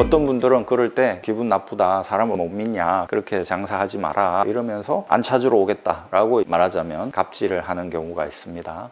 어떤 분들은 그럴 때 기분 나쁘다, 사람을 못 믿냐, 그렇게 장사하지 마라 이러면서 안 찾으러 오겠다라고 말하자면 갑질을 하는 경우가 있습니다.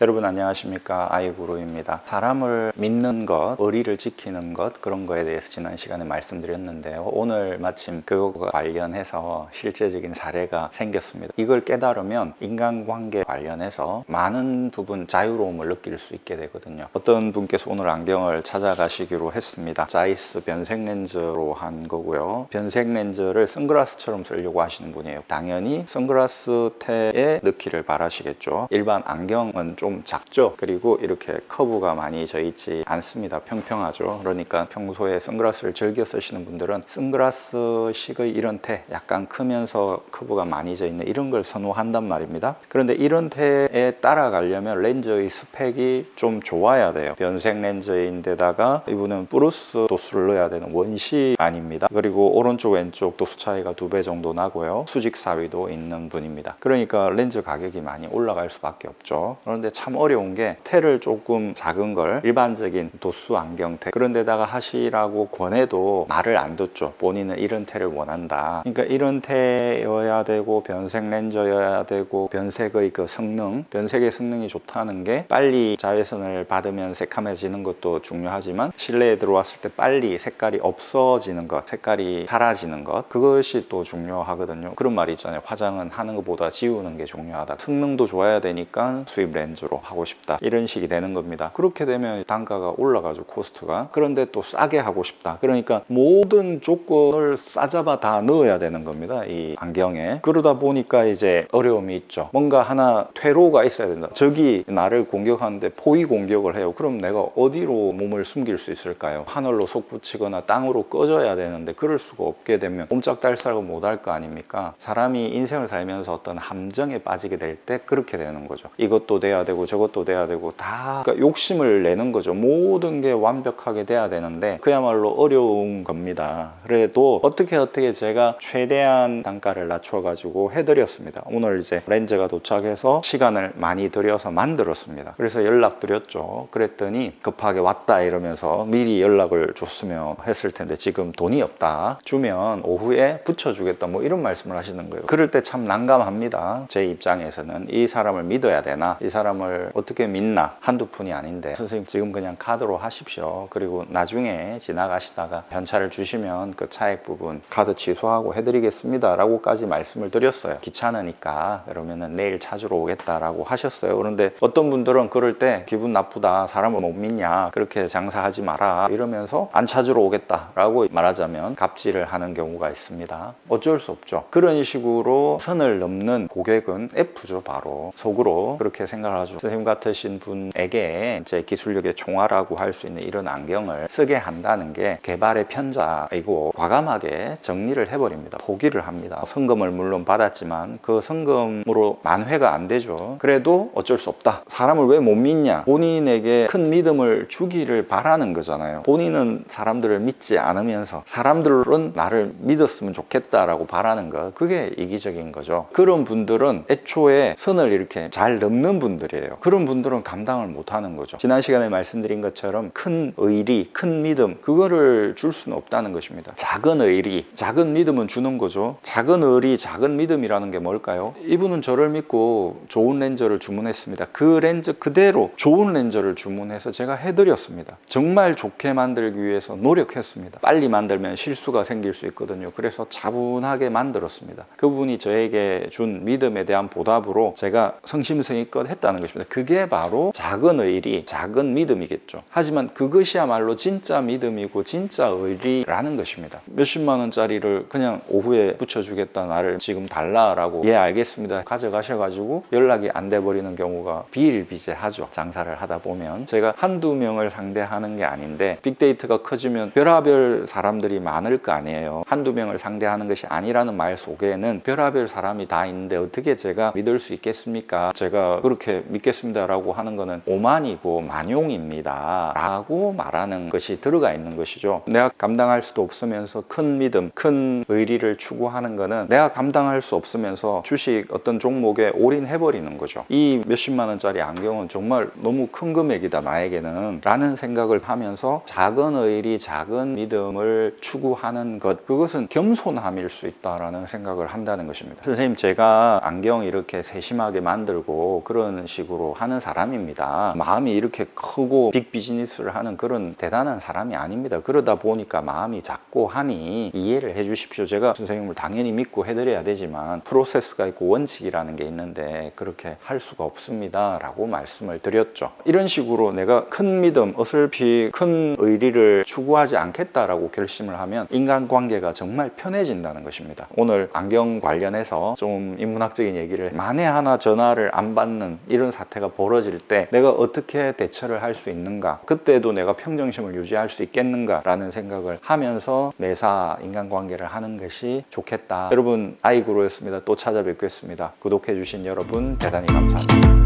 여러분 안녕하십니까, 아이구루입니다. 사람을 믿는 것, 의리를 지키는 것, 그런 거에 대해서 지난 시간에 말씀드렸는데요. 오늘 마침 그것과 관련해서 실제적인 사례가 생겼습니다. 이걸 깨달으면 인간관계 관련해서 많은 부분 자유로움을 느낄 수 있게 되거든요. 어떤 분께서 오늘 안경을 찾아가시기로 했습니다. 자이스 변색 렌즈로 한 거고요. 변색 렌즈를 선글라스처럼 쓰려고 하시는 분이에요. 당연히 선글라스 태에 넣기를 바라시겠죠. 일반 안경은 좀 작죠. 그리고 이렇게 커브가 많이 져 있지 않습니다. 평평하죠. 그러니까 평소에 선글라스를 즐겨 쓰시는 분들은 선글라스식의 이런 태, 약간 크면서 커브가 많이 져 있는 이런 걸 선호한단 말입니다. 그런데 이런 태에 따라가려면 렌즈의 스펙이 좀 좋아야 돼요. 변색 렌즈인데다가 이분은 브루스 도수를 넣어야 되는 원시 아닙니다. 그리고 오른쪽 왼쪽 도수 차이가 2배 정도 나고요. 수직 사위도 있는 분입니다. 그러니까 렌즈 가격이 많이 올라갈 수밖에 없죠. 그런데 참 어려운 게 태를 조금 작은 걸 일반적인 도수 안경테 그런 데다가 하시라고 권해도 말을 안 듣죠. 본인은 이런 태를 원한다. 그러니까 이런 태여야 되고 변색 렌즈여야 되고 변색의 그 성능, 변색의 성능이 좋다는 게 빨리 자외선을 받으면 새카매지는 것도 중요하지만 실내에 들어왔을 때 빨리 색깔이 없어지는 것, 색깔이 사라지는 것, 그것이 또 중요하거든요. 그런 말이 있잖아요. 화장은 하는 것보다 지우는 게 중요하다. 성능도 좋아야 되니까 수입 렌즈로 하고 싶다, 이런 식이 되는 겁니다. 그렇게 되면 단가가 올라가죠, 코스트가. 그런데 또 싸게 하고 싶다, 그러니까 모든 조건을 싸잡아 다 넣어야 되는 겁니다, 이 안경에. 그러다 보니까 이제 어려움이 있죠. 뭔가 하나 퇴로가 있어야 된다. 적이 나를 공격하는데 포위 공격을 해요. 그럼 내가 어디로 몸을 숨길 수 있을까요? 하늘로 솟구치거나 땅으로 꺼져야 되는데 그럴 수가 없게 되면 옴짝달싹을 못할 거 아닙니까? 사람이 인생을 살면서 어떤 함정에 빠지게 될 때 그렇게 되는 거죠. 이것도 돼야 되고 저것도 돼야 되고 다 그러니까 욕심을 내는 거죠. 모든 게 완벽하게 돼야 되는데 그야말로 어려운 겁니다. 그래도 어떻게 제가 최대한 단가를 낮춰 가지고 해드렸습니다. 오늘 이제 렌즈가 도착해서 시간을 많이 들여서 만들었습니다. 그래서 연락드렸죠. 그랬더니 급하게 왔다 이러면서 미리 연락을 줬으면 했을 텐데 지금 돈이 없다, 주면 오후에 붙여주겠다, 뭐 이런 말씀을 하시는 거예요. 그럴 때 참 난감합니다. 제 입장에서는 이 사람을 믿어야 되나, 이 사람을 어떻게 믿나. 한두 푼이 아닌데 선생님 지금 그냥 카드로 하십시오. 그리고 나중에 지나가시다가 현찰을 주시면 그 차액 부분 카드 취소하고 해드리겠습니다 라고까지 말씀을 드렸어요. 귀찮으니까 그러면은 내일 찾으러 오겠다라고 하셨어요. 그런데 어떤 분들은 그럴 때 기분 나쁘다, 사람을 못 믿냐, 그렇게 장사하지 마라 이러면서 안 찾으러 오겠다라고 말하자면 갑질을 하는 경우가 있습니다. 어쩔 수 없죠. 그런 식으로 선을 넘는 고객은 F죠. 바로 속으로 그렇게 생각을 하죠. 선생님 같으신 분에게 제 기술력의 총알이라고 할 수 있는 이런 안경을 쓰게 한다는 게 개발의 편자이고 과감하게 정리를 해버립니다. 포기를 합니다. 성금을 물론 받았지만 그 성금으로 만회가 안 되죠. 그래도 어쩔 수 없다. 사람을 왜 못 믿냐? 본인에게 큰 믿음을 주기를 바라는 거잖아요. 본인은 사람들을 믿지 않으면서 사람들은 나를 믿었으면 좋겠다라고 바라는 것, 그게 이기적인 거죠. 그런 분들은 애초에 선을 이렇게 잘 넘는 분들이에요. 그런 분들은 감당을 못하는 거죠. 지난 시간에 말씀드린 것처럼 큰 의리, 큰 믿음, 그거를 줄 수는 없다는 것입니다. 작은 의리, 작은 믿음은 주는 거죠. 작은 의리, 작은 믿음이라는 게 뭘까요? 이분은 저를 믿고 좋은 렌즈를 주문했습니다. 그 렌즈 그대로 좋은 렌즈를 주문해서 제가 해드렸습니다. 정말 좋게 만들기 위해서 노력했습니다. 빨리 만들면 실수가 생길 수 있거든요. 그래서 차분하게 만들었습니다. 그분이 저에게 준 믿음에 대한 보답으로 제가 성심성의껏 했다는 것입니다. 그게 바로 작은 의리, 작은 믿음이겠죠. 하지만 그것이야말로 진짜 믿음이고 진짜 의리라는 것입니다. 몇십만 원짜리를 그냥 오후에 붙여주겠다, 나를 지금 달라라고 예 알겠습니다 가져가셔가지고 연락이 안 돼버리는 경우가 비일비재하죠. 장사를 하다 보면 제가 한두 명을 상대하는 게 아닌데 빅데이터가 커지면 별하별 사람들이 많을 거 아니에요. 한두 명을 상대하는 것이 아니라는 말 속에는 별하별 사람이 다 있는데 어떻게 제가 믿을 수 있겠습니까? 제가 그렇게 믿겠습니다라고 하는 거는 오만이고 만용입니다 라고 말하는 것이 들어가 있는 것이죠. 내가 감당할 수도 없으면서 큰 믿음, 큰 의리를 추구하는 거는 내가 감당할 수 없으면서 주식 어떤 종목에 올인해버리는 거죠. 이 몇십만 원짜리 안경은 정말 너무 큰 금액이다 나에게는 라는 생각을 하면서 작은 의리, 작은 믿음을 추구하는 것, 그것은 겸손함일 수 있다라는 생각을 한다는 것입니다. 선생님, 제가 안경 이렇게 세심하게 만들고 그런 식으로 하는 사람입니다. 마음이 이렇게 크고 빅 비즈니스를 하는 그런 대단한 사람이 아닙니다. 그러다 보니까 마음이 작고 하니 이해를 해 주십시오. 제가 선생님을 당연히 믿고 해드려야 되지만 프로세스가 있고 원칙이라는 게 있는데 그렇게 할 수가 없습니다 라고 말씀을 드렸죠. 이런 식으로 내가 큰 믿음, 어설피 큰 의리를 추구하지 않겠다라고 결심을 하면 인간관계가 정말 편해진다는 것입니다. 오늘 안경 관련해서 좀 인문학적인 얘기를, 만에 하나 전화를 안 받는 이런 사태가 벌어질 때 내가 어떻게 대처를 할 수 있는가, 그때도 내가 평정심을 유지할 수 있겠는가 라는 생각을 하면서 매사 인간관계를 하는 것이 좋겠다. 여러분, 아이구루였습니다. 또 찾아뵙겠습니다. 구독해 주신 여러분 대단히 감사합니다.